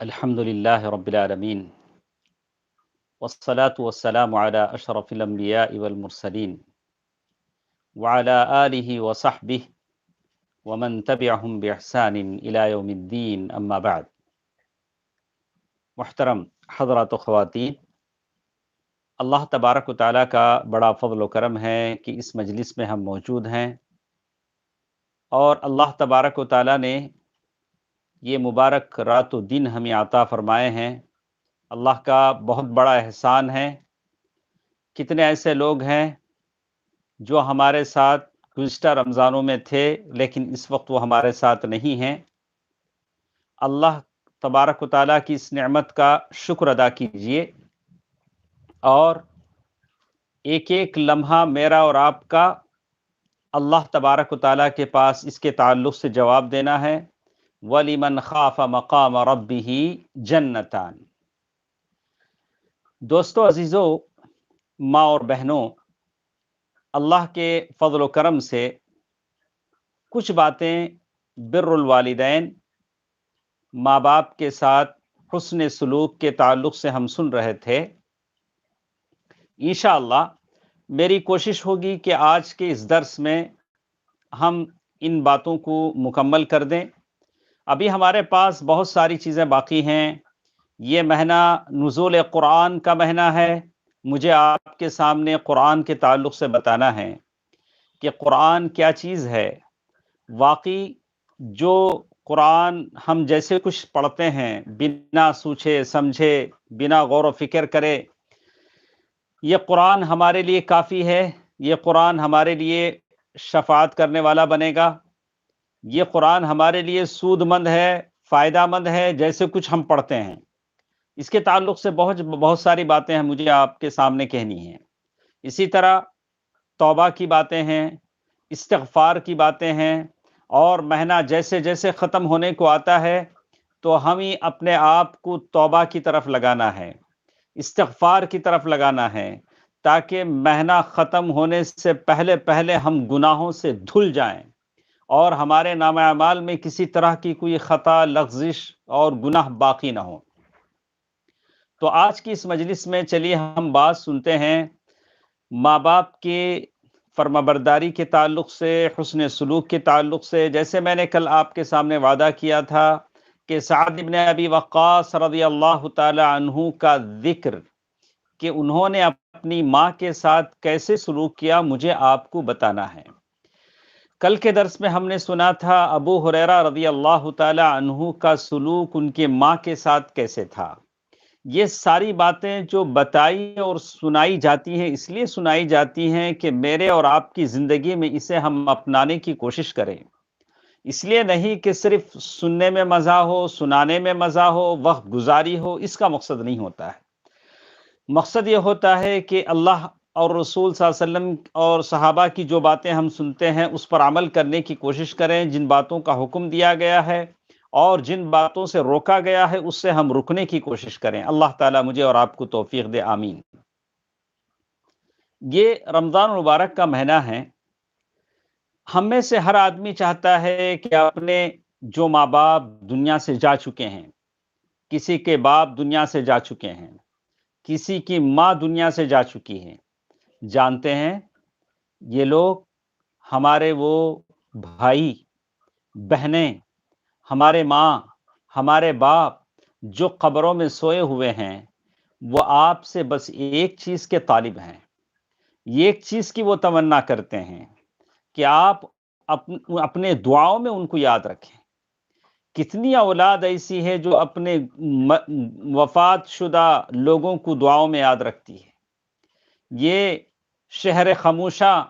الحمد لله رب العالمين والصلاة والسلام على أشرف الأنبياء والمرسلين وعلى آله وصحبه ومن تبعهم بإحسان إلى يوم الدين أما بعد محترم حضرات و خواتین، اللہ تبارک و تعالیٰ کا بڑا فضل و کرم ہے کہ اس مجلس میں ہم موجود ہیں، اور اللہ تبارک و تعالیٰ نے یہ مبارک رات و دن ہمیں عطا فرمائے ہیں۔ اللہ کا بہت بڑا احسان ہے۔ کتنے ایسے لوگ ہیں جو ہمارے ساتھ گزشتہ رمضانوں میں تھے لیکن اس وقت وہ ہمارے ساتھ نہیں ہیں۔ اللہ تبارک و تعالیٰ کی اس نعمت کا شکر ادا کیجئے، اور ایک ایک لمحہ میرا اور آپ کا اللہ تبارک و تعالیٰ کے پاس اس کے تعلق سے جواب دینا ہے۔ وَلِمَنْ خَافَ مَقَامَ رَبِّهِ جَنَّتَانِ۔ دوستو عزیزو، ماں اور بہنوں، اللہ کے فضل و کرم سے کچھ باتیں بر الوالدین، ماں باپ کے ساتھ حسن سلوک کے تعلق سے ہم سن رہے تھے۔ انشاءاللہ میری کوشش ہوگی کہ آج کے اس درس میں ہم ان باتوں کو مکمل کر دیں۔ ابھی ہمارے پاس بہت ساری چیزیں باقی ہیں۔ یہ مہینہ نزول قرآن کا مہینہ ہے۔ مجھے آپ کے سامنے قرآن کے تعلق سے بتانا ہے کہ قرآن کیا چیز ہے۔ واقعی جو قرآن ہم جیسے کچھ پڑھتے ہیں بنا سوچے سمجھے، بنا غور و فکر کرے، یہ قرآن ہمارے لیے کافی ہے۔ یہ قرآن ہمارے لیے شفاعت کرنے والا بنے گا۔ یہ قرآن ہمارے لیے سود مند ہے، فائدہ مند ہے، جیسے کچھ ہم پڑھتے ہیں۔ اس کے تعلق سے بہت ساری باتیں ہیں مجھے آپ کے سامنے کہنی ہیں۔ اسی طرح توبہ کی باتیں ہیں، استغفار کی باتیں ہیں، اور مہینہ جیسے جیسے ختم ہونے کو آتا ہے تو ہمیں اپنے آپ کو توبہ کی طرف لگانا ہے، استغفار کی طرف لگانا ہے، تاکہ مہینہ ختم ہونے سے پہلے پہلے ہم گناہوں سے دھل جائیں اور ہمارے نامہ اعمال میں کسی طرح کی کوئی خطا، لغزش اور گناہ باقی نہ ہو۔ تو آج کی اس مجلس میں چلیے ہم بات سنتے ہیں ماں باپ کے فرمانبرداری کے تعلق سے، حسن سلوک کے تعلق سے۔ جیسے میں نے کل آپ کے سامنے وعدہ کیا تھا کہ سعد بن ابی وقاص رضی اللہ تعالی عنہ کا ذکر کہ انہوں نے اپنی ماں کے ساتھ کیسے سلوک کیا، مجھے آپ کو بتانا ہے۔ کل کے درس میں ہم نے سنا تھا ابو ہریرہ رضی اللہ تعالی عنہ کا سلوک ان کے ماں کے ساتھ کیسے تھا۔ یہ ساری باتیں جو بتائی اور سنائی جاتی ہیں، اس لیے سنائی جاتی ہیں کہ میرے اور آپ کی زندگی میں اسے ہم اپنانے کی کوشش کریں۔ اس لیے نہیں کہ صرف سننے میں مزہ ہو، سنانے میں مزہ ہو، وقت گزاری ہو، اس کا مقصد نہیں ہوتا ہے۔ مقصد یہ ہوتا ہے کہ اللہ اور رسول صلی اللہ علیہ وسلم اور صحابہ کی جو باتیں ہم سنتے ہیں اس پر عمل کرنے کی کوشش کریں، جن باتوں کا حکم دیا گیا ہے اور جن باتوں سے روکا گیا ہے اس سے ہم رکنے کی کوشش کریں۔ اللہ تعالیٰ مجھے اور آپ کو توفیق دے، آمین۔ یہ رمضان المبارک کا مہینہ ہے۔ ہم میں سے ہر آدمی چاہتا ہے کہ اپنے جو ماں باپ دنیا سے جا چکے ہیں، کسی کے باپ دنیا سے جا چکے ہیں، کسی کی ماں دنیا سے جا چکی ہے، جانتے ہیں یہ لوگ ہمارے وہ بھائی بہنیں، ہمارے ماں، ہمارے باپ جو قبروں میں سوئے ہوئے ہیں، وہ آپ سے بس ایک چیز کے طالب ہیں، ایک چیز کی وہ تمنا کرتے ہیں کہ آپ اپنے دعاؤں میں ان کو یاد رکھیں۔ کتنی اولاد ایسی ہے جو اپنے وفات شدہ لوگوں کو دعاؤں میں یاد رکھتی ہے۔ یہ شہر خاموشہ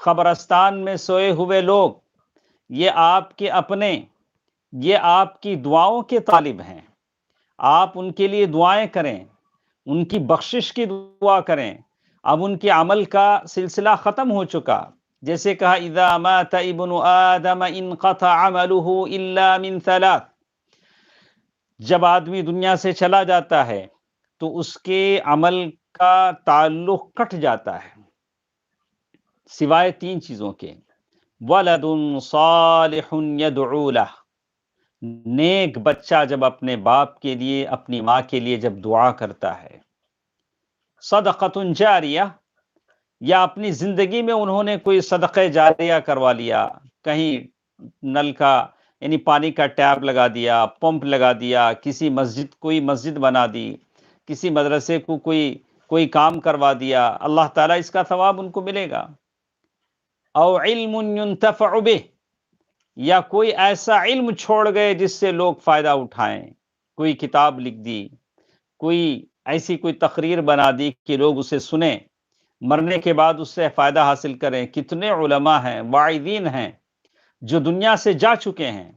قبرستان میں سوئے ہوئے لوگ، یہ آپ کے اپنے، یہ آپ کی دعاؤں کے طالب ہیں۔ آپ ان کے لیے دعائیں کریں، ان کی بخشش کی دعا کریں۔ اب ان کے عمل کا سلسلہ ختم ہو چکا، جیسے کہا اذا مات ابن آدم انقطع عمله الا من ثلاث۔ جب آدمی دنیا سے چلا جاتا ہے تو اس کے عمل کا تعلق کٹ جاتا ہے، سوائے تین چیزوں کے: ولد صالح يدعو له، نیک بچہ جب اپنے باپ کے لیے، اپنی ماں کے لیے جب دعا کرتا ہے، صدقۃ جاریہ، یا اپنی زندگی میں انہوں نے کوئی صدقہ جاریہ کروا لیا، کہیں نل کا یعنی پانی کا ٹیپ لگا دیا، پمپ لگا دیا، کسی مسجد کوئی مسجد بنا دی، کسی مدرسے کو کوئی کام کروا دیا، اللہ تعالیٰ اس کا ثواب ان کو ملے گا۔ او علم ينتفع به، یا کوئی ایسا علم چھوڑ گئے جس سے لوگ فائدہ اٹھائیں، کوئی کتاب لکھ دی، کوئی ایسی کوئی تقریر بنا دی کہ لوگ اسے سنیں، مرنے کے بعد اس سے فائدہ حاصل کریں۔ کتنے علماء ہیں، واعظین ہیں جو دنیا سے جا چکے ہیں،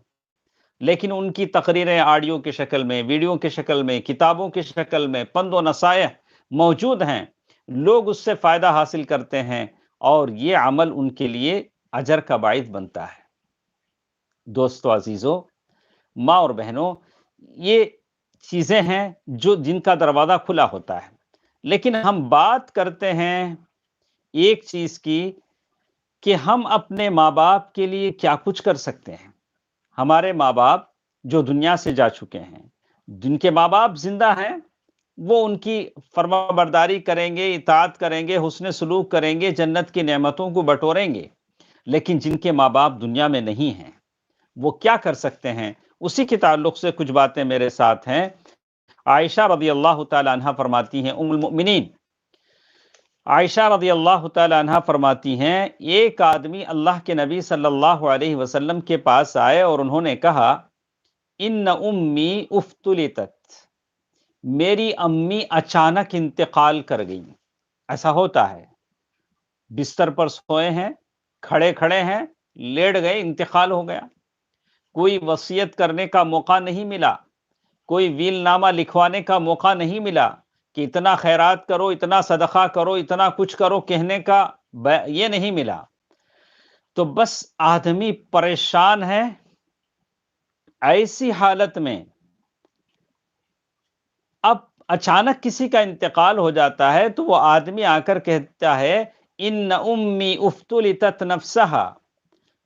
لیکن ان کی تقریریں آڈیو کی شکل میں، ویڈیو کی شکل میں، کتابوں کی شکل میں، پند و نصائح موجود ہیں، لوگ اس سے فائدہ حاصل کرتے ہیں، اور یہ عمل ان کے لیے اجر کا باعث بنتا ہے۔ دوستو عزیزو، ماں اور بہنوں، یہ چیزیں ہیں جن کا دروازہ کھلا ہوتا ہے، لیکن ہم بات کرتے ہیں ایک چیز کی کہ ہم اپنے ماں باپ کے لیے کیا کچھ کر سکتے ہیں۔ ہمارے ماں باپ جو دنیا سے جا چکے ہیں، جن کے ماں باپ زندہ ہیں، وہ ان کی فرما برداری کریں گے، اطاعت کریں گے، حسن سلوک کریں گے، جنت کی نعمتوں کو بٹوریں گے۔ لیکن جن کے ماں باپ دنیا میں نہیں ہیں، وہ کیا کر سکتے ہیں؟ اسی کے تعلق سے کچھ باتیں میرے ساتھ ہیں۔ عائشہ رضی اللہ تعالی عنہ فرماتی ہیں، ام المؤمنین عائشہ رضی اللہ تعالی عنہ فرماتی ہیں، ایک آدمی اللہ کے نبی صلی اللہ علیہ وسلم کے پاس آئے اور انہوں نے کہا، ان امی افتلتت، میری امی اچانک انتقال کر گئی۔ ایسا ہوتا ہے، بستر پر سوئے ہیں، کھڑے کھڑے ہیں، لیٹ گئے، انتقال ہو گیا، کوئی وصیت کرنے کا موقع نہیں ملا، کوئی ویل نامہ لکھوانے کا موقع نہیں ملا کہ اتنا خیرات کرو، اتنا صدقہ کرو، اتنا کچھ کرو، کہنے کا یہ نہیں ملا۔ تو بس آدمی پریشان ہے۔ ایسی حالت میں اب اچانک کسی کا انتقال ہو جاتا ہے تو وہ آدمی آ کر کہتا ہے، ان امی افتلتت نفسہا،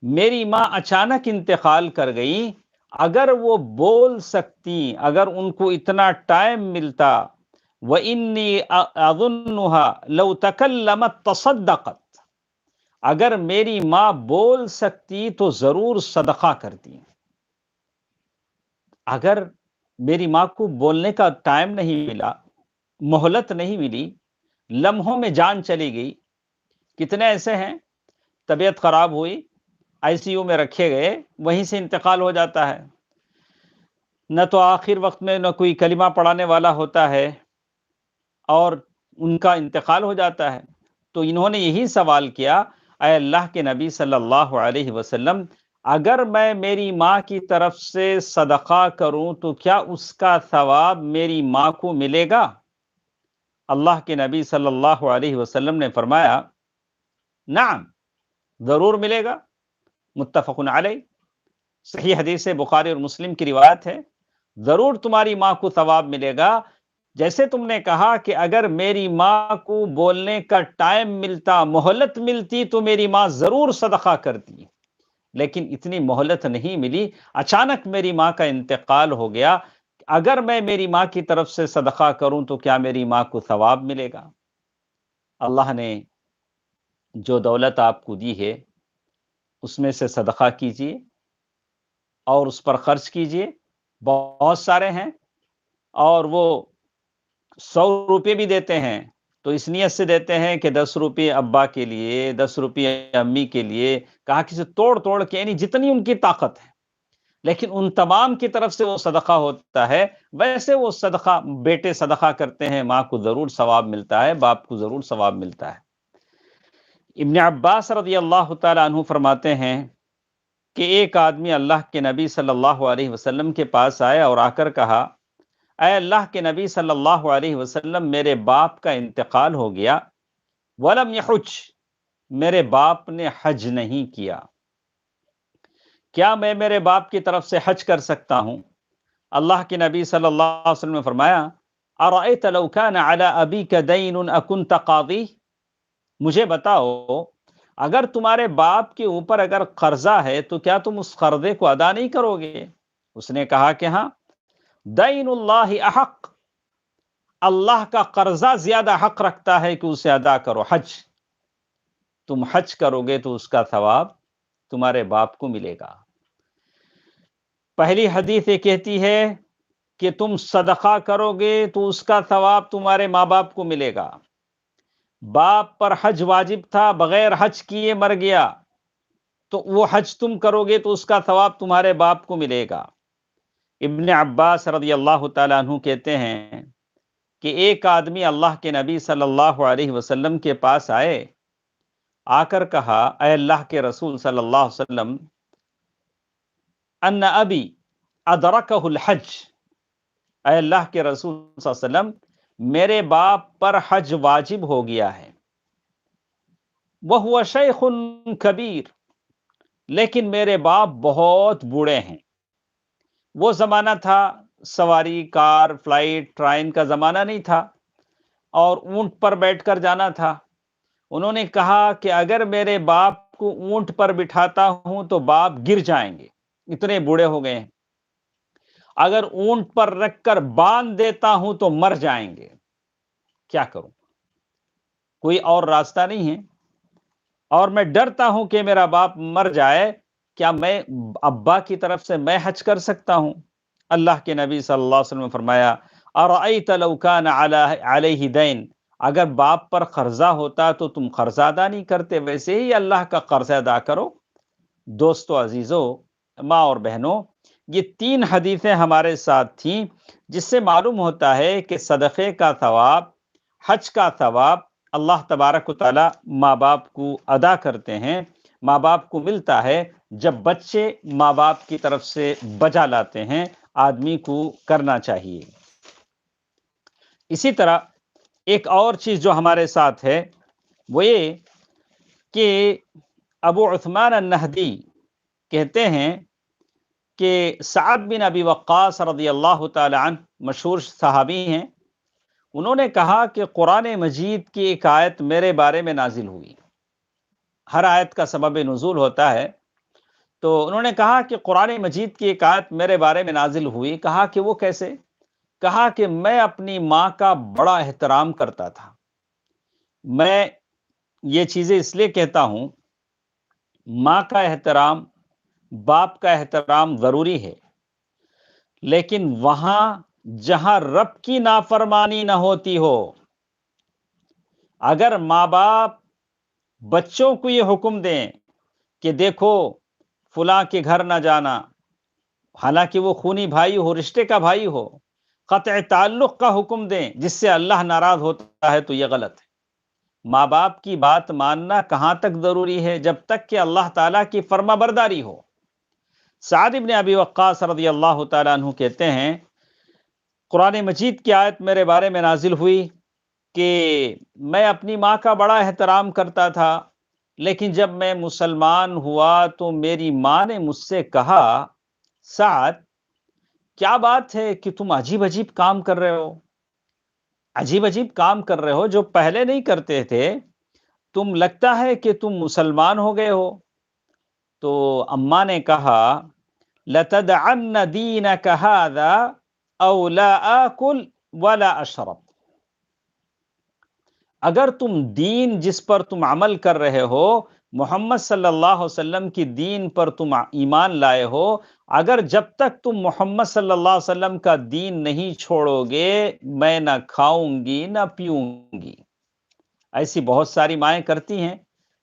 میری ماں اچانک انتقال کر گئی، اگر وہ بول سکتی، اگر ان کو اتنا ٹائم ملتا، وَإِنِّي أَظُنُّهَا لَوْ تَكَلَّمَتْ تَصَدَّقَتْ، اگر میری ماں بول سکتی تو ضرور صدقہ کرتی۔ اگر میری ماں کو بولنے کا ٹائم نہیں ملا، مہلت نہیں ملی، لمحوں میں جان چلی گئی۔ کتنے ایسے ہیں، طبیعت خراب ہوئی، آئی سی یو میں رکھے گئے، وہیں سے انتقال ہو جاتا ہے، نہ تو آخر وقت میں نہ کوئی کلمہ پڑھانے والا ہوتا ہے، اور ان کا انتقال ہو جاتا ہے۔ تو انہوں نے یہی سوال کیا، اے اللہ کے نبی صلی اللہ علیہ وسلم، اگر میں میری ماں کی طرف سے صدقہ کروں تو کیا اس کا ثواب میری ماں کو ملے گا؟ اللہ کے نبی صلی اللہ علیہ وسلم نے فرمایا، نعم، ضرور ملے گا، متفق علیہ، صحیح حدیث بخاری اور مسلم کی روایت ہے، ضرور تمہاری ماں کو ثواب ملے گا۔ جیسے تم نے کہا کہ اگر میری ماں کو بولنے کا ٹائم ملتا، مہلت ملتی، تو میری ماں ضرور صدقہ کرتی، لیکن اتنی مہلت نہیں ملی، اچانک میری ماں کا انتقال ہو گیا، اگر میں میری ماں کی طرف سے صدقہ کروں تو کیا میری ماں کو ثواب ملے گا؟ اللہ نے جو دولت آپ کو دی ہے، اس میں سے صدقہ کیجئے اور اس پر خرچ کیجئے۔ بہت سارے ہیں، اور وہ 100 روپے بھی دیتے ہیں تو اس نیت سے دیتے ہیں کہ 10 روپے ابا کے لیے، 10 روپے امی کے لیے، کہا کسی توڑ توڑ کے، یعنی جتنی ان کی طاقت ہے، لیکن ان تمام کی طرف سے وہ صدقہ ہوتا ہے۔ ویسے وہ صدقہ، بیٹے صدقہ کرتے ہیں، ماں کو ضرور ثواب ملتا ہے، باپ کو ضرور ثواب ملتا ہے۔ ابن عباس رضی اللہ تعالی عنہ فرماتے ہیں کہ ایک آدمی اللہ کے نبی صلی اللہ علیہ وسلم کے پاس آیا اور آ کر کہا، اے اللہ کے نبی صلی اللہ علیہ وسلم، میرے باپ کا انتقال ہو گیا، ولم یحج، میرے باپ نے حج نہیں کیا، کیا میں میرے باپ کی طرف سے حج کر سکتا ہوں؟ اللہ کے نبی صلی اللہ علیہ وسلم نے فرمایا، ارأیت لو کان علی ابیک دین اکنت قاضی، مجھے بتاؤ، اگر تمہارے باپ کے اوپر اگر قرضہ ہے تو کیا تم اس قرضے کو ادا نہیں کرو گے؟ اس نے کہا کہ ہاں، دین اللہ احق، اللہ کا قرضہ زیادہ حق رکھتا ہے کہ اسے ادا کرو۔ حج، تم حج کرو گے تو اس کا ثواب تمہارے باپ کو ملے گا۔ پہلی حدیث یہ کہتی ہے کہ تم صدقہ کرو گے تو اس کا ثواب تمہارے ماں باپ کو ملے گا۔ باپ پر حج واجب تھا، بغیر حج کیے مر گیا، تو وہ حج تم کرو گے تو اس کا ثواب تمہارے باپ کو ملے گا۔ ابن عباس رضی اللہ تعالیٰ عنہ کہتے ہیں کہ ایک آدمی اللہ کے نبی صلی اللہ علیہ وسلم کے پاس آئے، آ کر کہا، اے اللہ کے رسول صلی اللہ علیہ وسلم، ان ابی ادرکہ الحج، اے اللہ کے رسول صلی اللہ علیہ وسلم، میرے باپ پر حج واجب ہو گیا ہے، وہو شیخ کبیر، لیکن میرے باپ بہت بوڑھے ہیں۔ وہ زمانہ تھا سواری، کار، فلائٹ، ٹرین کا زمانہ نہیں تھا، اور اونٹ پر بیٹھ کر جانا تھا۔ انہوں نے کہا کہ اگر میرے باپ کو اونٹ پر بٹھاتا ہوں تو باپ گر جائیں گے، اتنے بوڑھے ہو گئے ہیں۔ اگر اونٹ پر رکھ کر باندھ دیتا ہوں تو مر جائیں گے، کیا کروں؟ کوئی اور راستہ نہیں ہے، اور میں ڈرتا ہوں کہ میرا باپ مر جائے، کیا میں ابا کی طرف سے میں حج کر سکتا ہوں؟ اللہ کے نبی صلی اللہ علیہ وسلم نے فرمایا، ارأیت لو کان علیہ دین، اگر باپ پر قرضہ ہوتا تو تم قرضہ ادا نہیں کرتے، ویسے ہی اللہ کا قرض ادا کرو۔ دوستو عزیزو، ماں اور بہنوں، یہ 3 حدیثیں ہمارے ساتھ تھیں، جس سے معلوم ہوتا ہے کہ صدقے کا ثواب، حج کا ثواب اللہ تبارک و تعالی ماں باپ کو ادا کرتے ہیں، ماں باپ کو ملتا ہے جب بچے ماں باپ کی طرف سے بجا لاتے ہیں۔ آدمی کو کرنا چاہیے۔ اسی طرح ایک اور چیز جو ہمارے ساتھ ہے وہ یہ کہ ابو عثمان النہدی کہتے ہیں کہ سعد بن ابی وقاص رضی اللہ تعالی عنہ مشہور صحابی ہیں، انہوں نے کہا کہ قرآن مجید کی ایک آیت میرے بارے میں نازل ہوئی۔ ہر آیت کا سبب نزول ہوتا ہے، تو انہوں نے کہا کہ قرآن مجید کی ایک آیت میرے بارے میں نازل ہوئی۔ کہا کہ وہ کیسے؟ کہا کہ میں اپنی ماں کا بڑا احترام کرتا تھا۔ میں یہ چیزیں اس لیے کہتا ہوں، ماں کا احترام، باپ کا احترام ضروری ہے، لیکن وہاں جہاں رب کی نافرمانی نہ ہوتی ہو۔ اگر ماں باپ بچوں کو یہ حکم دیں کہ دیکھو فلاں کے گھر نہ جانا، حالانکہ وہ خونی بھائی ہو، رشتے کا بھائی ہو، قطع تعلق کا حکم دیں جس سے اللہ ناراض ہوتا ہے، تو یہ غلط ہے۔ ماں باپ کی بات ماننا کہاں تک ضروری ہے؟ جب تک کہ اللہ تعالیٰ کی فرما برداری ہو۔ سعد بن ابی وقاص رضی اللہ تعالیٰ عنہ کہتے ہیں، قرآن مجید کی آیت میرے بارے میں نازل ہوئی کہ میں اپنی ماں کا بڑا احترام کرتا تھا، لیکن جب میں مسلمان ہوا تو میری ماں نے مجھ سے کہا، سعد، کیا بات ہے کہ تم عجیب عجیب کام کر رہے ہو، عجیب عجیب کام کر رہے ہو جو پہلے نہیں کرتے تھے، تم لگتا ہے کہ تم مسلمان ہو گئے ہو۔ تو اماں نے کہا، لَتَدْعَنَّ دِينَكَ هَذَا أَوْ لَا آكُلْ وَلَا أَشْرَبْ، اگر تم دین جس پر تم عمل کر رہے ہو، محمد صلی اللہ علیہ وسلم کی دین پر تم ایمان لائے ہو، اگر جب تک تم محمد صلی اللہ علیہ وسلم کا دین نہیں چھوڑو گے، میں نہ کھاؤں گی نہ پیوں گی۔ ایسی بہت ساری مائیں کرتی ہیں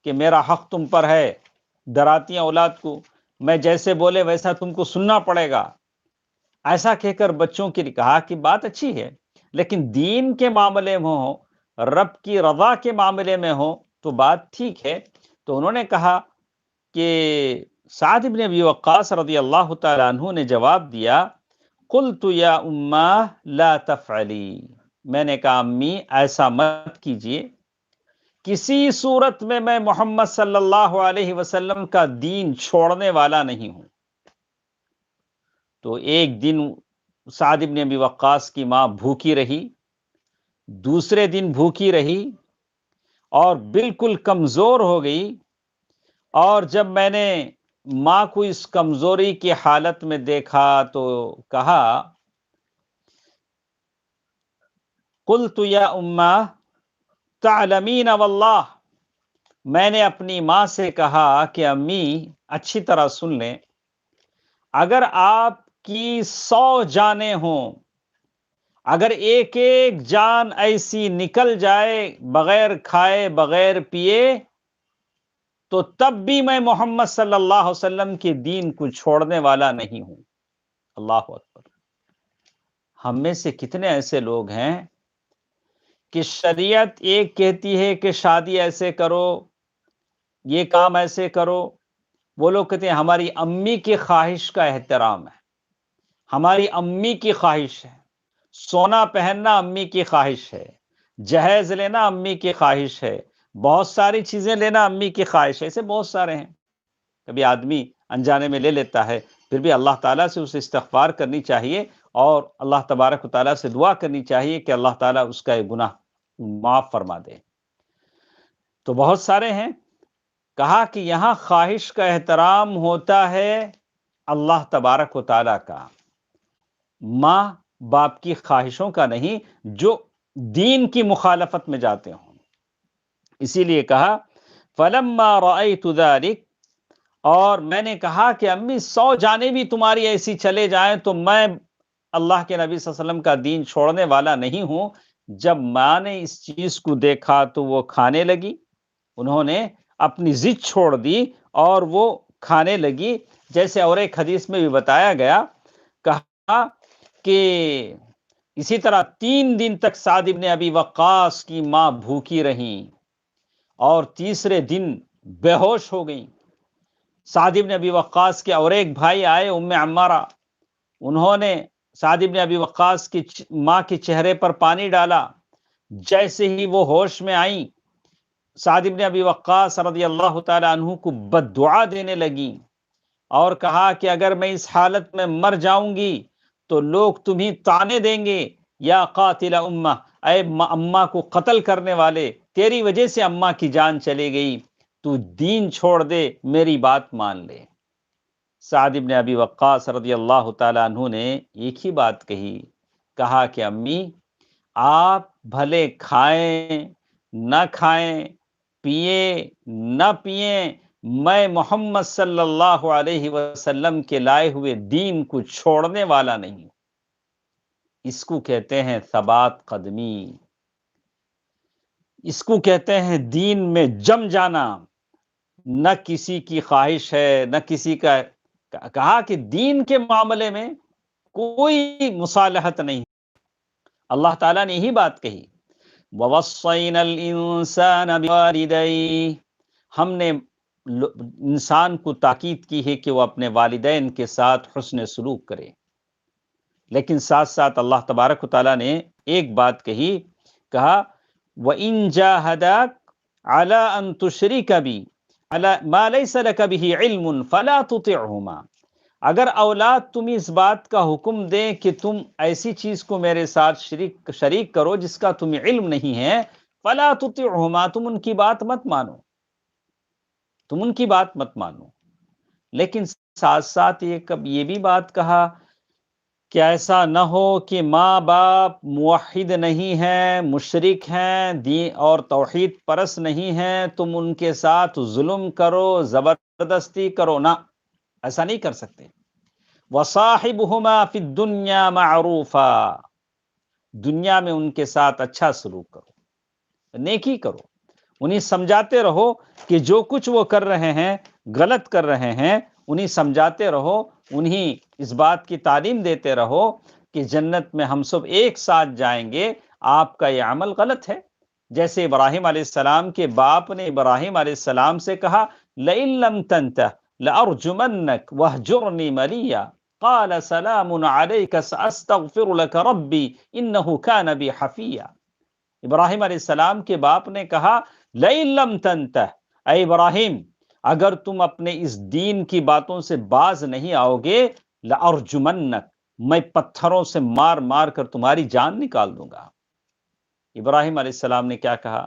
کہ میرا حق تم پر ہے، ڈراتی ہیں اولاد کو، میں جیسے بولے ویسا تم کو سننا پڑے گا، ایسا کہہ کر بچوں کے لیے کہا کہ بات اچھی ہے، لیکن دین کے معاملے میں ہو، رب کی رضا کے معاملے میں ہو تو بات ٹھیک ہے۔ تو انہوں نے کہا کہ سعد بن ابی وقاص رضی اللہ تعالیٰ عنہ نے جواب دیا، قلت یا اماں لا تفعلی، میں نے کہا امی ایسا مت کیجئے، کسی صورت میں میں محمد صلی اللہ علیہ وسلم کا دین چھوڑنے والا نہیں ہوں۔ تو ایک دن سعد بن ابی وقاص کی ماں بھوکی رہی، دوسرے دن بھوکی رہی اور بالکل کمزور ہو گئی، اور جب میں نے ماں کو اس کمزوری کی حالت میں دیکھا تو کہا قلت یا اماں تعلمین واللہ، میں نے اپنی ماں سے کہا کہ امی اچھی طرح سن لیں، اگر آپ کی 100 جانیں ہوں، اگر ایک ایک جان ایسی نکل جائے بغیر کھائے بغیر پیے، تو تب بھی میں محمد صلی اللہ علیہ وسلم کے دین کو چھوڑنے والا نہیں ہوں۔ اللہ اکبر۔ ہم میں سے کتنے ایسے لوگ ہیں کہ شریعت ایک کہتی ہے کہ شادی ایسے کرو، یہ کام ایسے کرو، وہ لوگ کہتے ہیں ہماری امی کی خواہش کا احترام ہے، ہماری امی کی خواہش ہے، سونا پہننا امی کی خواہش ہے، جہیز لینا امی کی خواہش ہے، بہت ساری چیزیں لینا امی کی خواہش ہے۔ ایسے بہت سارے ہیں۔ کبھی آدمی انجانے میں لے لیتا ہے، پھر بھی اللہ تعالیٰ سے اسے استغفار کرنی چاہیے اور اللہ تبارک و تعالیٰ سے دعا کرنی چاہیے کہ اللہ تعالیٰ اس کا یہ گناہ معاف فرما دے۔ تو بہت سارے ہیں۔ کہا کہ یہاں خواہش کا احترام ہوتا ہے اللہ تبارک و تعالیٰ کا، ماں باپ کی خواہشوں کا نہیں، جو دین کی مخالفت میں جاتے ہوں۔ اسی لیے کہا فَلَمَّا رَأَيْتُ ذَلِكَ، اور میں نے کہا کہ امی 100 جانیں بھی تمہاری ایسی چلے جائیں تو میں اللہ کے نبی صلی اللہ علیہ وسلم کا دین چھوڑنے والا نہیں ہوں۔ جب ماں نے اس چیز کو دیکھا تو وہ کھانے لگی، انہوں نے اپنی ضد چھوڑ دی اور وہ کھانے لگی۔ جیسے اور ایک حدیث میں بھی بتایا گیا، کہا کہ اسی طرح 3 دن تک سعد بن ابی وقاص کی ماں بھوکی رہیں اور تیسرے دن بے ہوش ہو گئیں۔ سعد بن ابی وقاص کے اور ایک بھائی آئے، ام عمارہ، انہوں نے سعد بن ابی وقاص کی ماں کے چہرے پر پانی ڈالا۔ جیسے ہی وہ ہوش میں آئیں، سعد بن ابی وقاص رضی اللہ تعالی عنہ کو بد دعا دینے لگیں اور کہا کہ اگر میں اس حالت میں مر جاؤں گی تو لوگ تمہیں طعنے دیں گے، یا قاتل امہ، اے اماں کو قتل کرنے والے، تیری وجہ سے اماں کی جان چلی گئی، تو دین چھوڑ دے، میری بات مان لے۔ سعد بن ابی وقاص رضی اللہ تعالی عنہ نے ایک ہی بات کہی، کہا کہ امی آپ بھلے کھائیں نہ کھائیں، پیئیں نہ پیئیں، میں محمد صلی اللہ علیہ وسلم کے لائے ہوئے دین کو چھوڑنے والا نہیں ہوں۔ اس کو کہتے ہیں ثبات قدمی، اس کو کہتے ہیں دین میں جم جانا۔ نہ کسی کی خواہش ہے، نہ کسی کا، کہا کہ دین کے معاملے میں کوئی مصالحت نہیں۔ اللہ تعالیٰ نے یہی بات کہی، وَوَصَّيْنَا الْإِنسَانَ بِوَالِدَيْهِ، ہم نے انسان کو تاکید کی ہے کہ وہ اپنے والدین کے ساتھ حسن سلوک کرے، لیکن ساتھ ساتھ اللہ تبارک و تعالیٰ نے ایک بات کہی، کہا وَإِن جَاهَدَاكَ عَلَىٰ أَن تُشْرِكَ بِي مَا لَيْسَ لَكَ بِهِ عِلْمٌ فَلَا تُطِعْهُمَا، اگر اولاد تم اس بات کا حکم دیں کہ تم ایسی چیز کو میرے ساتھ شریک کرو جس کا تمہیں علم نہیں ہے، فَلَا تُطِعْهُمَا، تم ان کی بات مت مانو، تم ان کی بات مت مانو۔ لیکن ساتھ ساتھ یہ بھی بات کہا کہ ایسا نہ ہو کہ ماں باپ موحد نہیں ہیں، مشرک ہیں، دین اور توحید پرست نہیں ہیں، تم ان کے ساتھ ظلم کرو، زبردستی کرو، نہ، ایسا نہیں کر سکتے۔ وَصَاحِبْهُمَا فِي الدُّنْيَا مَعْرُوفًا، دنیا میں ان کے ساتھ اچھا سلوک کرو، نیکی کرو، انہیں سمجھاتے رہو کہ جو کچھ وہ کر رہے ہیں غلط کر رہے ہیں، انہیں سمجھاتے رہو، انہیں اس بات کی تعلیم دیتے رہو کہ جنت میں ہم سب ایک ساتھ جائیں گے، آپ کا یہ عمل غلط ہے۔ جیسے ابراہیم علیہ السلام کے باپ نے ابراہیم علیہ السلام سے کہا لَإِن لَّمْ تَنْتَهِ لَأَرْجُمَنَّكَ وَاهْجُرْنِي مَلِيًّا، قَالَ سَلَامٌ عَلَيْكَ سَأَسْتَغْفِرُ لَكَ رَبِّي إِنَّهُ كَانَ بِي حَفِيًّا۔ ابراہیم علیہ السلام کے باپ نے کہا لَإِن لَّمْ تَنْتَهِ، اے ابراہیم اگر تم اپنے اس دین کی باتوں سے باز نہیں آؤ گے، لَأَرْجُمَنَّكَ، میں پتھروں سے مار مار کر تمہاری جان نکال دوں گا۔ ابراہیم علیہ السلام نے کیا کہا؟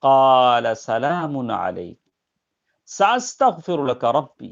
قَالَ سَلَامٌ عَلَيْكَ سَأَسْتَغْفِرُ لَكَ رَبِّي،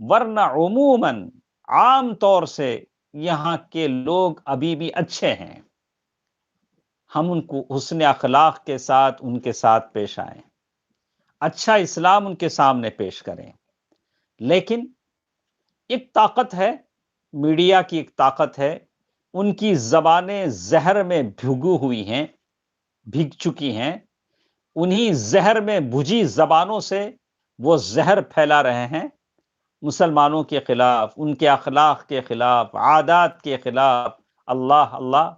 ورنہ عموماً عام طور سے یہاں کے لوگ ابھی بھی اچھے ہیں، ہم ان کو حسن اخلاق کے ساتھ ان کے ساتھ پیش آئیں، اچھا اسلام ان کے سامنے پیش کریں۔ لیکن ایک طاقت ہے، میڈیا کی ایک طاقت ہے، ان کی زبانیں زہر میں بھگو ہوئی ہیں، بھگ چکی ہیں، انہی زہر میں بھجی زبانوں سے وہ زہر پھیلا رہے ہیں مسلمانوں کے خلاف، ان کے اخلاق کے خلاف، عادات کے خلاف۔ اللہ اللہ،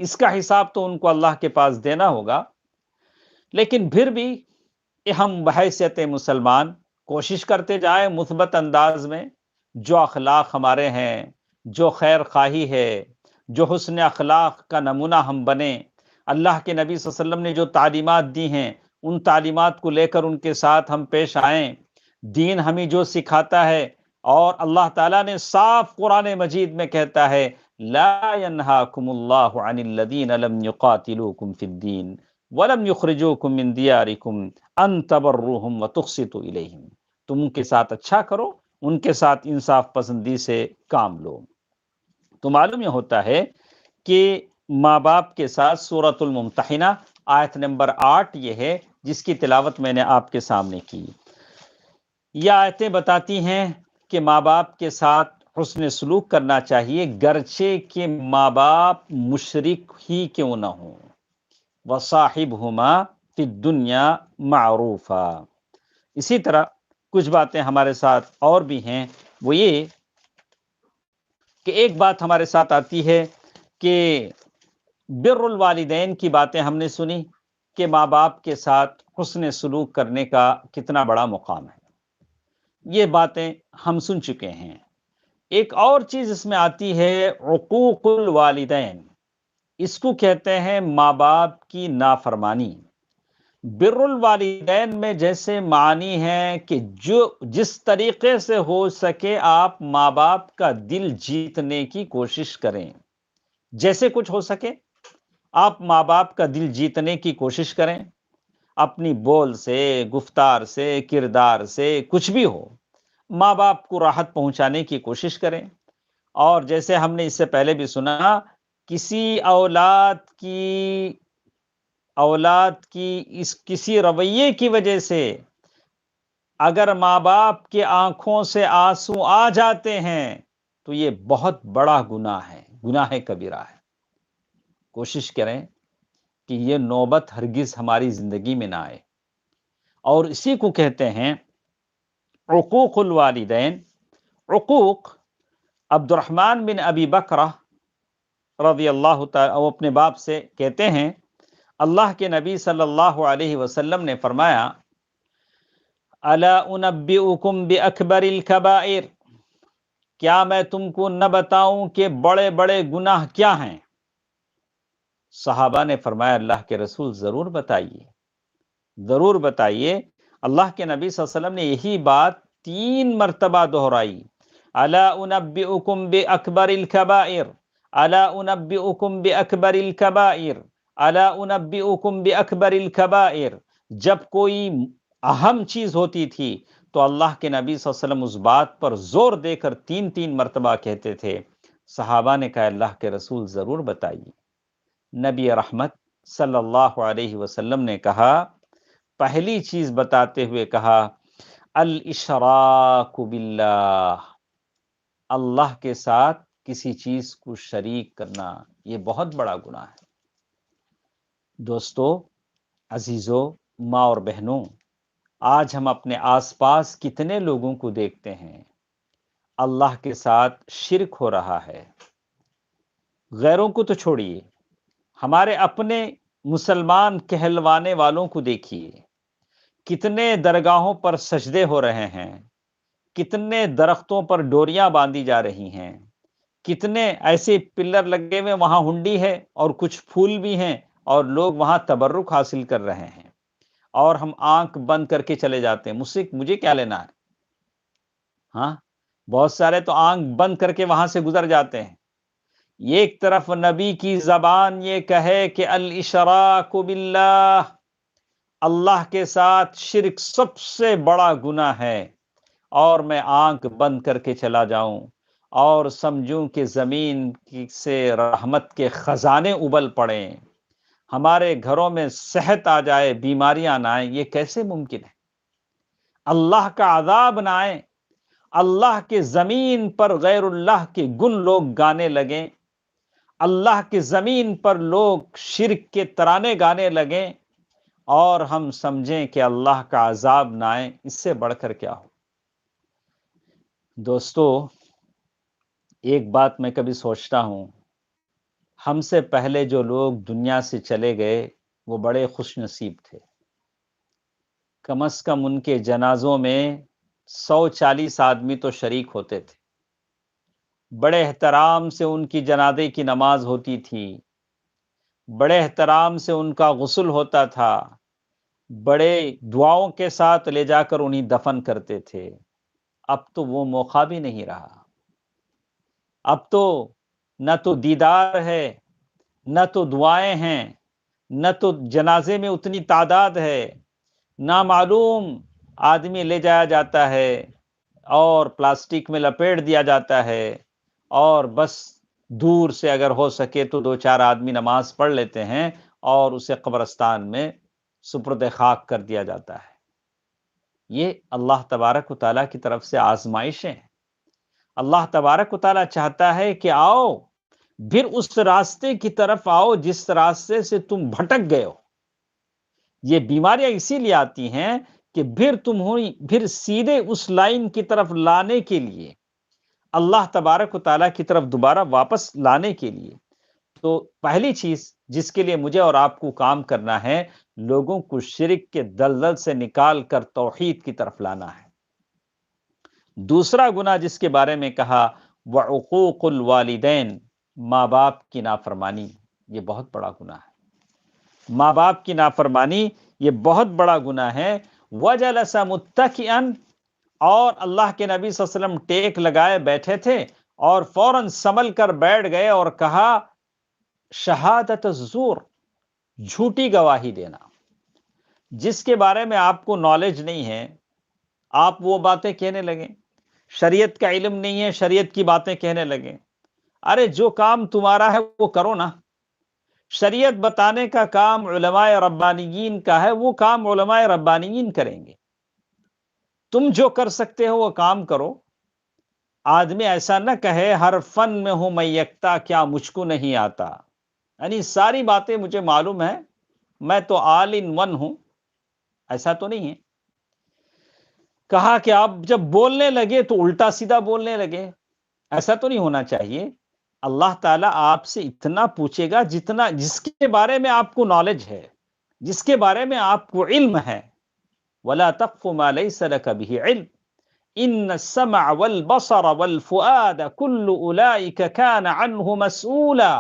اس کا حساب تو ان کو اللہ کے پاس دینا ہوگا۔ لیکن پھر بھی ہم بحیثیت مسلمان کوشش کرتے جائیں مثبت انداز میں، جو اخلاق ہمارے ہیں، جو خیر خواہی ہے، جو حسن اخلاق کا نمونہ ہم بنیں، اللہ کے نبی صلی اللہ علیہ وسلم نے جو تعلیمات دی ہیں ان تعلیمات کو لے کر ان کے ساتھ ہم پیش آئیں۔ دین ہمیں جو سکھاتا ہے، اور اللہ تعالیٰ نے صاف قرآن مجید میں کہتا ہے لا ینہاکم اللہ عن الذین لم یقاتلوکم فی الدین ولم یخرجوکم من دیارکم ان تبروہم وتقسطوا الیہم، تم ان کے ساتھ اچھا کرو، ان کے ساتھ انصاف پسندی سے کام لو۔ تو معلوم یہ ہوتا ہے کہ ماں باپ کے ساتھ سورۃ الممتحنہ آیت نمبر 8 یہ ہے جس کی تلاوت میں نے آپ کے سامنے کی۔ یہ آیتیں بتاتی ہیں کہ ماں باپ کے ساتھ حسن سلوک کرنا چاہیے، گرچہ کہ ماں باپ مشرک ہی کیوں نہ ہوں۔ وَصَاحِبْهُمَا فِي الدُّنْيَا مَعْرُوفًا۔ اسی طرح کچھ باتیں ہمارے ساتھ اور بھی ہیں، وہ یہ کہ ایک بات ہمارے ساتھ آتی ہے کہ بر الوالدین کی باتیں ہم نے سنی کہ ماں باپ کے ساتھ حسن سلوک کرنے کا کتنا بڑا مقام ہے، یہ باتیں ہم سن چکے ہیں۔ ایک اور چیز اس میں آتی ہے عقوق الوالدین، اس کو کہتے ہیں ماں باپ کی نافرمانی۔ بر الوالدین میں جیسے معنی ہے کہ جس طریقے سے ہو سکے آپ ماں باپ کا دل جیتنے کی کوشش کریں، جیسے کچھ ہو سکے آپ ماں باپ کا دل جیتنے کی کوشش کریں، اپنی بول سے، گفتار سے، کردار سے، کچھ بھی ہو ماں باپ کو راحت پہنچانے کی کوشش کریں۔ اور جیسے ہم نے اس سے پہلے بھی سنا، کسی اولاد کی اس کسی رویے کی وجہ سے اگر ماں باپ کے آنکھوں سے آنسو آ جاتے ہیں تو یہ بہت بڑا گناہ ہے، گناہ کبیرہ ہے۔ کوشش کریں کہ یہ نوبت ہرگز ہماری زندگی میں نہ آئے، اور اسی کو کہتے ہیں عقوق الوالدین۔ عقوق عبد الرحمن بن ابی بکرہ رضی اللہ تعالی وہ اپنے باپ سے کہتے ہیں، اللہ کے نبی صلی اللہ علیہ وسلم نے فرمایا الا انبئکم باکبر الکبائر، کیا میں تم کو نہ بتاؤں کہ بڑے بڑے گناہ کیا ہیں؟ صحابہ نے فرمایا اللہ کے رسول ضرور بتائیے، ضرور بتائیے۔ اللہ کے نبی صلی اللہ علیہ وسلم نے یہی بات 3 مرتبہ دہرائی، الا انبئکم باکبر الکبائر، الا انبئکم باکبر الکبائر، الا انبئکم باکبر الکبائر۔ جب کوئی اہم چیز ہوتی تھی تو اللہ کے نبی صلی اللہ علیہ وسلم اس بات پر زور دے کر 3 مرتبہ کہتے تھے۔ صحابہ نے کہا اللہ کے رسول ضرور بتائیے۔ نبی رحمت صلی اللہ علیہ وسلم نے کہا، پہلی چیز بتاتے ہوئے کہا الاشراک باللہ، اللہ کے ساتھ کسی چیز کو شریک کرنا، یہ بہت بڑا گناہ ہے۔ دوستو، عزیزو، ماں اور بہنوں، آج ہم اپنے آس پاس کتنے لوگوں کو دیکھتے ہیں اللہ کے ساتھ شرک ہو رہا ہے۔ غیروں کو تو چھوڑیے، ہمارے اپنے مسلمان کہلوانے والوں کو دیکھیے، کتنے درگاہوں پر سجدے ہو رہے ہیں، کتنے درختوں پر ڈوریاں باندھی جا رہی ہیں، کتنے ایسے پلر لگے ہوئے وہاں ہنڈی ہے اور کچھ پھول بھی ہیں اور لوگ وہاں تبرک حاصل کر رہے ہیں، اور ہم آنکھ بند کر کے چلے جاتے ہیں، مجھے کیا لینا ہے؟ ہاں، بہت سارے تو آنکھ بند کر کے وہاں سے گزر جاتے ہیں۔ ایک طرف نبی کی زبان یہ کہے کہ الاشراک باللہ، اللہ کے ساتھ شرک سب سے بڑا گناہ ہے، اور میں آنکھ بند کر کے چلا جاؤں اور سمجھوں کہ زمین سے رحمت کے خزانے ابل پڑیں، ہمارے گھروں میں صحت آ جائے، بیماریاں نہ آئیں، یہ کیسے ممکن ہے؟ اللہ کا عذاب نہ آئے، اللہ کے زمین پر غیر اللہ کے گن لوگ گانے لگیں، اللہ کی زمین پر لوگ شرک کے ترانے گانے لگیں، اور ہم سمجھیں کہ اللہ کا عذاب نہ آئے، اس سے بڑھ کر کیا ہو؟ دوستو، ایک بات میں کبھی سوچتا ہوں، ہم سے پہلے جو لوگ دنیا سے چلے گئے وہ بڑے خوش نصیب تھے، کم از کم ان کے جنازوں میں 140 آدمی تو شریک ہوتے تھے، بڑے احترام سے ان کی جنازے کی نماز ہوتی تھی، بڑے احترام سے ان کا غسل ہوتا تھا، بڑے دعاؤں کے ساتھ لے جا کر انہیں دفن کرتے تھے۔ اب تو وہ موقع بھی نہیں رہا، اب تو نہ تو دیدار ہے، نہ تو دعائیں ہیں، نہ تو جنازے میں اتنی تعداد ہے، نہ معلوم آدمی لے جایا جاتا ہے اور پلاسٹک میں لپیٹ دیا جاتا ہے، اور بس دور سے اگر ہو سکے تو 2-4 آدمی نماز پڑھ لیتے ہیں اور اسے قبرستان میں سپرد خاک کر دیا جاتا ہے۔ یہ اللہ تبارک و تعالیٰ کی طرف سے آزمائشیں ہیں۔ اللہ تبارک و تعالیٰ چاہتا ہے کہ آؤ، پھر اس راستے کی طرف آؤ جس راستے سے تم بھٹک گئے ہو۔ یہ بیماریاں اسی لیے آتی ہیں کہ پھر سیدھے اس لائن کی طرف لانے کے لیے، اللہ تبارک و تعالیٰ کی طرف دوبارہ واپس لانے کے لیے، تو پہلی چیز جس کے لیے مجھے اور آپ کو کام کرنا ہے، لوگوں کو شرک کے دلدل سے نکال کر توحید کی طرف لانا ہے۔ دوسرا گناہ جس کے بارے میں کہا، وعقوق الوالدین، ماں باپ کی نافرمانی، یہ بہت بڑا گناہ ہے۔ ماں باپ کی نافرمانی یہ بہت بڑا گناہ ہے۔ وجلس متکئا، اور اللہ کے نبی صلی اللہ علیہ وسلم ٹیک لگائے بیٹھے تھے اور فوراً سنبھل کر بیٹھ گئے اور کہا، شہادت الزور، جھوٹی گواہی دینا۔ جس کے بارے میں آپ کو نالج نہیں ہے، آپ وہ باتیں کہنے لگیں، شریعت کا علم نہیں ہے، شریعت کی باتیں کہنے لگیں۔ ارے جو کام تمہارا ہے وہ کرو نا۔ شریعت بتانے کا کام علماء ربانیین کا ہے، وہ کام علماء ربانیین کریں گے۔ تم جو کر سکتے ہو وہ کام کرو۔ آدمی ایسا نہ کہے ہر فن میں ہوں میں یکتا، کیا مجھ کو نہیں آتا، یعنی ساری باتیں مجھے معلوم ہے، میں تو آل ان ون ہوں، ایسا تو نہیں ہے۔ کہا کہ آپ جب بولنے لگے تو الٹا سیدھا بولنے لگے، ایسا تو نہیں ہونا چاہیے۔ اللہ تعالیٰ آپ سے اتنا پوچھے گا جس کے بارے میں آپ کو نالج ہے، جس کے بارے میں آپ کو علم ہے۔ وَلَا تَقْفُ مَا لَيْسَ لَكَ بِهِ عِلْمٌ إِنَّ السَّمْعَ وَالْبَصَرَ وَالْفُؤَادَ كُلُّ أُولَئِكَ كَانَ عَنْهُ مَسْئُولًا،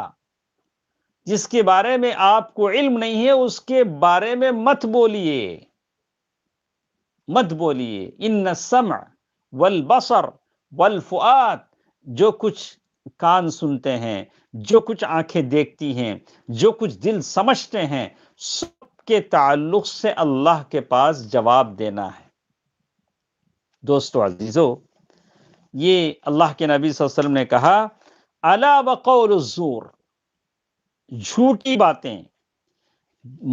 جس کے بارے میں آپ کو علم نہیں ہے اس کے بارے میں مت بولیے، مت بولیے۔ ان السمع والبصر والفؤاد، جو کچھ کان سنتے ہیں، جو کچھ آنکھیں دیکھتی ہیں، جو کچھ دل سمجھتے ہیں، سب کے تعلق سے اللہ کے پاس جواب دینا ہے۔ دوستو عزیزو، یہ اللہ کے نبی صلی اللہ علیہ وسلم نے کہا، الا وقول الزور، جھوٹی باتیں۔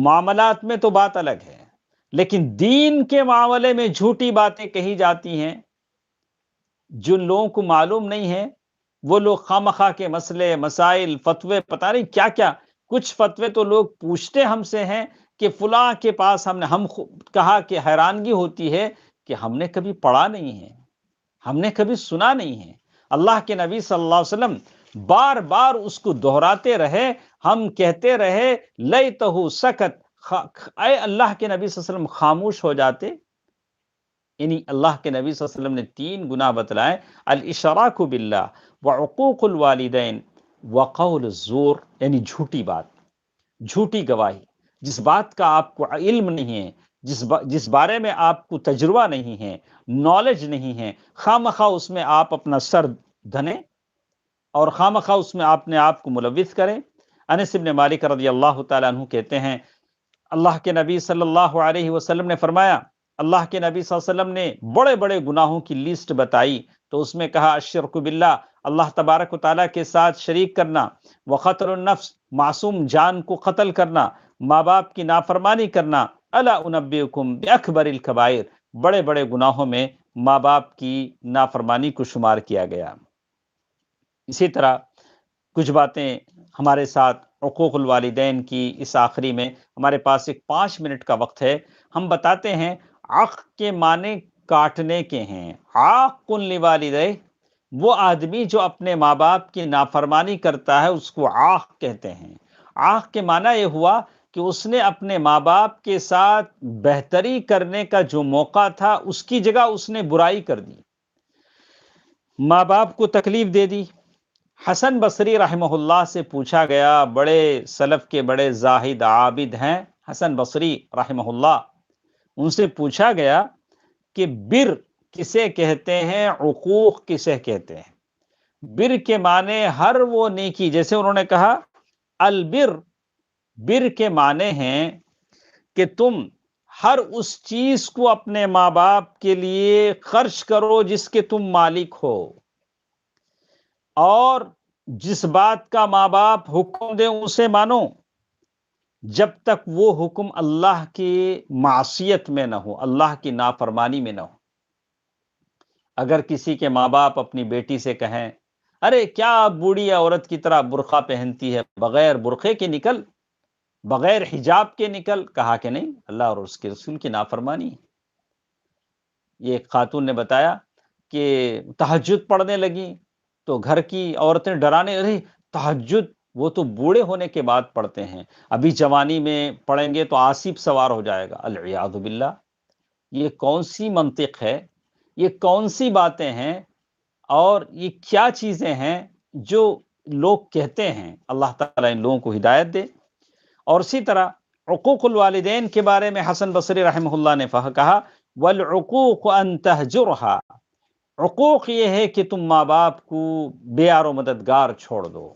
معاملات میں تو بات الگ ہے، لیکن دین کے معاملے میں جھوٹی باتیں کہی جاتی ہیں۔ جن لوگوں کو معلوم نہیں ہے وہ لوگ خواہ کے مسئلے مسائل فتوے پتہ نہیں کیا کیا، کچھ فتوے تو لوگ پوچھتے ہم سے ہیں کہ فلاں کے پاس ہم کہا کہ حیرانگی ہوتی ہے کہ ہم نے کبھی پڑھا نہیں ہے، ہم نے کبھی سنا نہیں ہے۔ اللہ کے نبی صلی اللہ علیہ وسلم بار بار اس کو دہراتے رہے، ہم کہتے رہے لیتہ سکت، اے اللہ کے نبی صلی اللہ علیہ وسلم خاموش ہو جاتے۔ یعنی اللہ کے نبی صلی اللہ علیہ وسلم نے 3 گناہ بتلائے، الاشراک باللہ، وعقوق الوالدین، وقول الزور، یعنی جھوٹی بات، جھوٹی گواہی۔ جس بات کا آپ کو علم نہیں ہے، جس بارے میں آپ کو تجربہ نہیں ہے، نالج نہیں ہے، خواہ مخواہ اس میں آپ اپنا سر دھنیں اور خواہ مخواہ اس میں آپ کو ملوث کریں۔ انس بن مالک رضی اللہ تعالیٰ عنہ کہتے ہیں، اللہ کے نبی صلی اللہ علیہ وسلم نے فرمایا، اللہ کے نبی صلی اللہ علیہ وسلم نے بڑے بڑے گناہوں کی لسٹ بتائی، تو اس میں کہا الشرک باللہ، اللہ تبارک و تعالیٰ کے ساتھ شریک کرنا، وقتل النفس، معصوم جان کو قتل کرنا، ماں باپ کی نافرمانی کرنا، الا انبئکم باکبر الکبائر، بڑے بڑے گناہوں میں ماں باپ کی نافرمانی کو شمار کیا گیا۔ اسی طرح کچھ باتیں ہمارے ساتھ حقوق الوالدین کی اس آخری میں، ہمارے پاس ایک 5 منٹ کا وقت ہے، ہم بتاتے ہیں عق کے معنی کاٹنے کے ہیں۔ عاق لوالدیہ، وہ آدمی جو اپنے ماں باپ کی نافرمانی کرتا ہے اس کو عاق کہتے ہیں۔ عاق کے معنی یہ ہوا کہ اس نے اپنے ماں باپ کے ساتھ بہتری کرنے کا جو موقع تھا اس کی جگہ اس نے برائی کر دی، ماں باپ کو تکلیف دے دی۔ حسن بصری رحمہ اللہ سے پوچھا گیا، بڑے سلف کے بڑے زاہد عابد ہیں حسن بصری رحمہ اللہ، ان سے پوچھا گیا کہ بر کسے کہتے ہیں، عقوق کسے کہتے ہیں؟ بر کے معنی ہر وہ نیکی، جیسے انہوں نے کہا البر، بر کے معنی ہیں کہ تم ہر اس چیز کو اپنے ماں باپ کے لیے خرچ کرو جس کے تم مالک ہو، اور جس بات کا ماں باپ حکم دے اسے مانو جب تک وہ حکم اللہ کی معصیت میں نہ ہو، اللہ کی نافرمانی میں نہ ہو۔ اگر کسی کے ماں باپ اپنی بیٹی سے کہیں ارے کیا بوڑھی عورت کی طرح برقع پہنتی ہے، بغیر برقعے کے نکل، بغیر حجاب کے نکل، کہا کہ نہیں، اللہ اور اس کے رسول کی نافرمانی ہے۔ یہ ایک خاتون نے بتایا کہ تہجد پڑھنے لگی تو گھر کی عورتیں ڈرانے، ارے تہجد وہ تو بوڑھے ہونے کے بعد پڑھتے ہیں، ابھی جوانی میں پڑھیں گے تو آصف سوار ہو جائے گا، العیاذ باللہ۔ یہ کون سی منطق ہے، یہ کون سی باتیں ہیں، اور یہ کیا چیزیں ہیں جو لوگ کہتے ہیں؟ اللہ تعالیٰ ان لوگوں کو ہدایت دے۔ اور اسی طرح عقوق الوالدین کے بارے میں حسن بصری رحمہ اللہ نے کہا والعقوق ان تہجرها، عقوق یہ ہے کہ تم ماں باپ کو بے یار و مددگار چھوڑ دو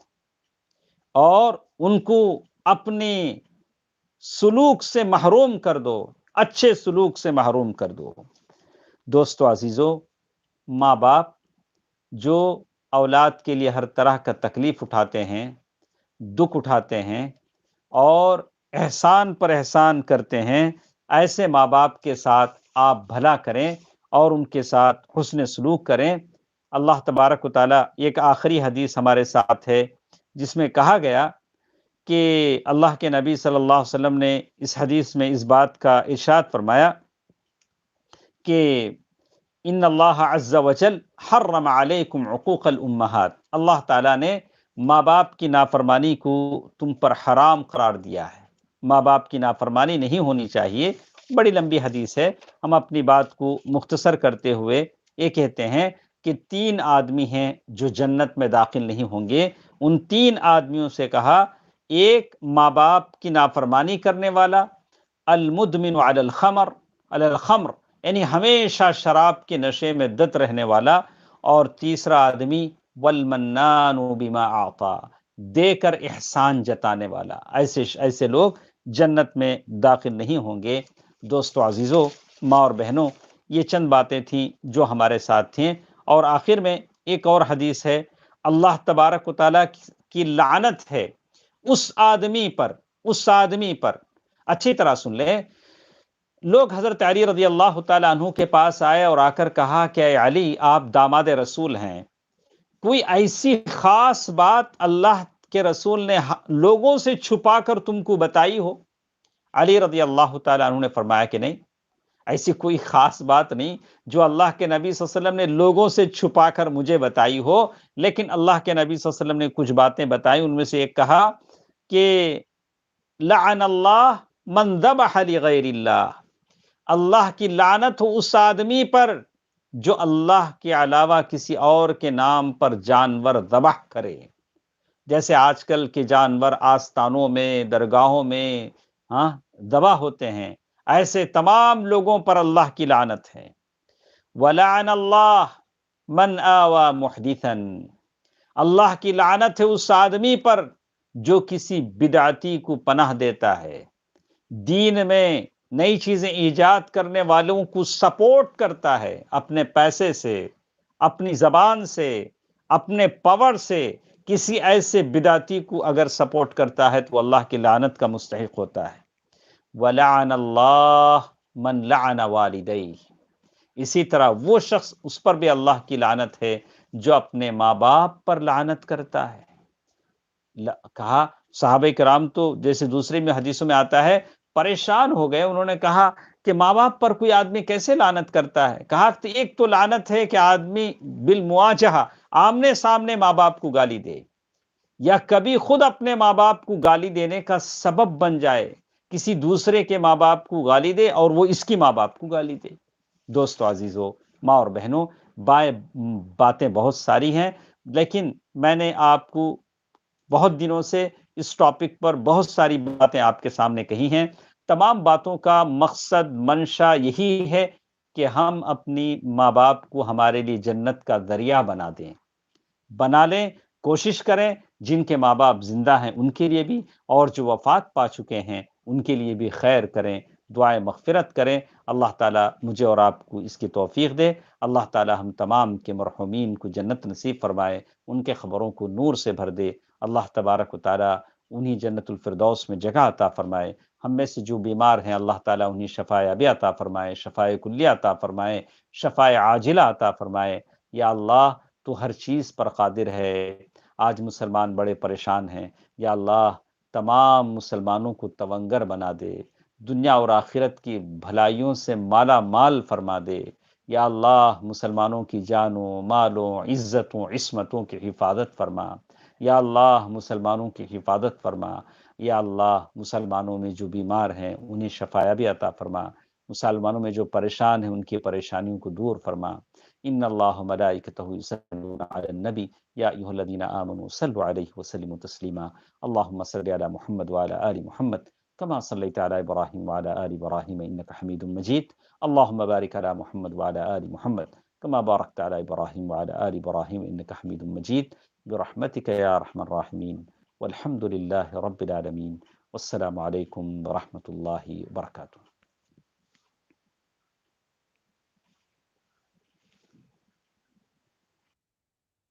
اور ان کو اپنے سلوک سے محروم کر دو، اچھے سلوک سے محروم کر دو۔ دوستو عزیزو، ماں باپ جو اولاد کے لیے ہر طرح کا تکلیف اٹھاتے ہیں، دکھ اٹھاتے ہیں اور احسان پر احسان کرتے ہیں، ایسے ماں باپ کے ساتھ آپ بھلا کریں اور ان کے ساتھ حسن سلوک کریں۔ اللہ تبارک و تعالیٰ، ایک آخری حدیث ہمارے ساتھ ہے جس میں کہا گیا کہ اللہ کے نبی صلی اللہ علیہ وسلم نے اس حدیث میں اس بات کا ارشاد فرمایا کہ ان اللہ عز وجل حرم علیکم عقوق الامہات، اللہ تعالیٰ نے ماں باپ کی نافرمانی کو تم پر حرام قرار دیا ہے، ماں باپ کی نافرمانی نہیں ہونی چاہیے۔ بڑی لمبی حدیث ہے، ہم اپنی بات کو مختصر کرتے ہوئے یہ کہتے ہیں کہ 3 آدمی ہیں جو جنت میں داخل نہیں ہوں گے۔ ان 3 آدمیوں سے کہا، ایک ماں باپ کی نافرمانی کرنے والا، المدمن علی الخمر یعنی ہمیشہ شراب کے نشے میں دت رہنے والا، اور تیسرا آدمی والمنان بما اعطا، دے کر احسان جتانے والا۔ ایسے لوگ جنت میں داخل نہیں ہوں گے۔ دوستو عزیزو، ماں اور بہنوں، یہ چند باتیں تھیں جو ہمارے ساتھ تھیں، اور آخر میں ایک اور حدیث ہے، اللہ تبارک و تعالیٰ کی لعنت ہے اس آدمی پر۔ اچھی طرح سن لیں، لوگ حضرت علی رضی اللہ تعالیٰ عنہ کے پاس آئے اور آ کر کہا کہ اے علی، آپ داماد رسول ہیں، کوئی ایسی خاص بات اللہ کے رسول نے لوگوں سے چھپا کر تم کو بتائی ہو؟ علی رضی اللہ تعالیٰ عنہ نے فرمایا کہ نہیں، ایسی کوئی خاص بات نہیں جو اللہ کے نبی صلی اللہ علیہ وسلم نے لوگوں سے چھپا کر مجھے بتائی ہو، لیکن اللہ کے نبی صلی اللہ علیہ وسلم نے کچھ باتیں بتائی، ان میں سے ایک کہا کہ لعن اللہ من ذبح لغیر اللہ، اللہ کی لعنت ہو اس آدمی پر جو اللہ کے علاوہ کسی اور کے نام پر جانور ذبح کرے۔ جیسے آج کل کے جانور آستانوں میں، درگاہوں میں ذبح ہوتے ہیں، ایسے تمام لوگوں پر اللہ کی لعنت ہے۔ وَلَعَنَ اللَّهُ مَنْ آوَى مُحْدِثًا، اللہ کی لعنت ہے اس آدمی پر جو کسی بدعتی کو پناہ دیتا ہے، دین میں نئی چیزیں ایجاد کرنے والوں کو سپورٹ کرتا ہے اپنے پیسے سے، اپنی زبان سے، اپنے پاور سے، کسی ایسے بدعتی کو اگر سپورٹ کرتا ہے تو اللہ کی لعنت کا مستحق ہوتا ہے۔ وَلَعَنَ اللَّهُ مَنْ لَعَنَ وَالِدَيْهِ، اسی طرح وہ شخص، اس پر بھی اللہ کی لعنت ہے جو اپنے ماں باپ پر لعنت کرتا ہے۔ کہا صحابہ کرام تو جیسے دوسرے میں حدیثوں میں آتا ہے پریشان ہو گئے، انہوں نے کہا کہ ماں باپ پر کوئی آدمی کیسے لعنت کرتا ہے؟ کہا کہ ایک تو لعنت ہے کہ آدمی بالمواجہہ، آمنے سامنے ماں باپ کو گالی دے، یا کبھی خود اپنے ماں باپ کو گالی دینے کا سبب بن جائے، کسی دوسرے کے ماں باپ کو گالی دے اور وہ اس کی ماں باپ کو گالی دے۔ دوستو عزیزو، ماں اور بہنوں، باتیں بہت ساری ہیں، لیکن میں نے آپ کو بہت دنوں سے اس ٹاپک پر بہت ساری باتیں آپ کے سامنے کہی ہیں۔ تمام باتوں کا مقصد، منشا یہی ہے کہ ہم اپنی ماں باپ کو ہمارے لیے جنت کا ذریعہ بنا لیں، کوشش کریں جن کے ماں باپ زندہ ہیں ان کے لیے بھی، اور جو وفات پا چکے ہیں ان کے لیے بھی خیر کریں، دعائیں مغفرت کریں۔ اللہ تعالیٰ مجھے اور آپ کو اس کی توفیق دے۔ اللہ تعالیٰ ہم تمام کے مرحومین کو جنت نصیب فرمائے، ان کے قبروں کو نور سے بھر دے۔ اللہ تبارک و تعالیٰ انہیں جنت الفردوس میں جگہ عطا فرمائے۔ ہم میں سے جو بیمار ہیں اللہ تعالیٰ انہیں شفائے ابی عطا فرمائے، شفائے کلیہ عطا فرمائے، شفائے عاجلہ عطا فرمائے۔ یا اللہ تو ہر چیز پر قادر ہے۔ آج مسلمان بڑے پریشان ہیں، یا اللہ تمام مسلمانوں کو تونگر بنا دے، دنیا اور آخرت کی بھلائیوں سے مالا مال فرما دے۔ یا اللہ مسلمانوں کی جانوں، مالوں، عزتوں، عصمتوں کی حفاظت فرما۔ یا اللہ مسلمانوں کی حفاظت فرما۔ یا اللہ مسلمانوں میں جو بیمار ہیں انہیں شفا بھی عطا فرما۔ مسلمانوں میں جو پریشان ہیں ان کی پریشانیوں کو دور فرما۔ ان اللہ ملائکتہ یصلون علی النبی یا ایھا الذین آمنوا صلوا علیہ وسلموا تسلیما۔ اللهم صل علی محمد وعلی آل محمد كما صليت على ابراہیم وعلى آل ابراہیم انك حمید مجید۔ اللهم بارک علی محمد وعلى آل محمد كما باركت على ابراہیم وعلى آل ابراہیم انك حمید مجید برحمتك یا ارحم الراحمین۔ والحمد للہ رب العالمین۔ والسلام علیکم ورحمۃ اللہ وبرکاتہ۔